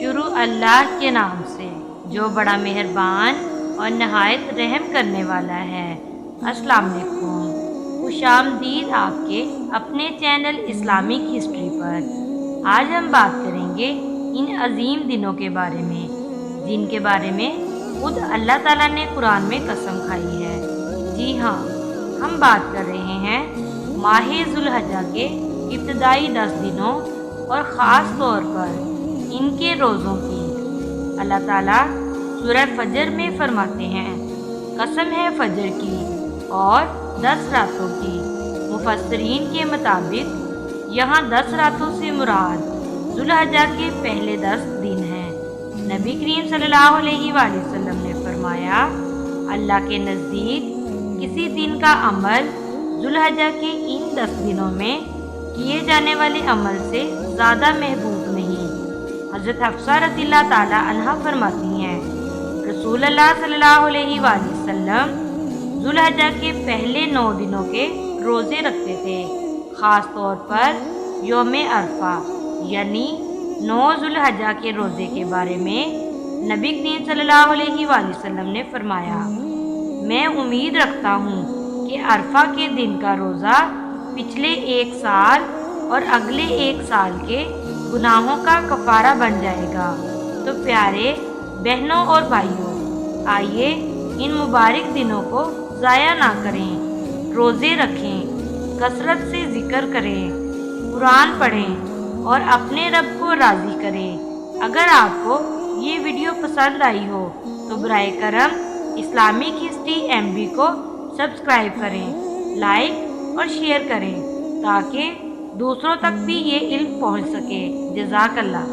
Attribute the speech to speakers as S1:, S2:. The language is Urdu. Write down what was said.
S1: شروع اللہ کے نام سے جو بڑا مہربان اور نہایت رحم کرنے والا ہے۔ السلام علیکم، خوش آمدید آپ کے اپنے چینل اسلامک ہسٹری پر۔ آج ہم بات کریں گے ان عظیم دنوں کے بارے میں جن کے بارے میں خود اللہ تعالیٰ نے قرآن میں قسم کھائی ہے۔ جی ہاں، ہم بات کر رہے ہیں ماہ ذو الحجہ کے ابتدائی 10 دنوں اور خاص طور پر ان کے روزوں کی۔ اللہ تعالیٰ سورہ فجر میں فرماتے ہیں، قسم ہے فجر کی اور 10 راتوں کی۔ مفسرین کے مطابق یہاں 10 راتوں سے مراد ذو الحجہ کے پہلے 10 دن ہیں۔ نبی کریم صلی اللہ علیہ وآلہ وسلم نے فرمایا، اللہ کے نزدیک کسی دن کا عمل ذو الحجہ کے ان 10 دنوں میں کیے جانے والے عمل سے زیادہ محبوب نہیں۔ حضرت حفصہ رضی اللہ تعالی عنہ فرماتی ہیں، رسول اللہ صلی اللہ علیہ وآلہ وسلم ذو الحجہ کے پہلے 9 دنوں کے روزے رکھتے تھے، خاص طور پر یوم عرفہ یعنی 9 ذو الحجہ کے روزے کے بارے میں نبی کریم صلی اللہ علیہ وآلہ وسلم نے فرمایا، میں امید رکھتا ہوں کہ عرفہ کے دن کا روزہ پچھلے 1 سال اور اگلے 1 سال کے گناہوں کا کفارہ بن جائے گا۔ تو پیارے بہنوں اور بھائیوں، آئیے ان مبارک دنوں کو ضائع نہ کریں، روزے رکھیں، کثرت سے ذکر کریں، قرآن پڑھیں اور اپنے رب کو راضی کریں۔ اگر آپ کو یہ ویڈیو پسند آئی ہو تو برائے کرم اسلامک ہسٹری MB کو سبسکرائب کریں، لائک اور شیئر کریں تاکہ دوسروں تک بھی یہ علم پہنچ سکے۔ جزاک اللہ۔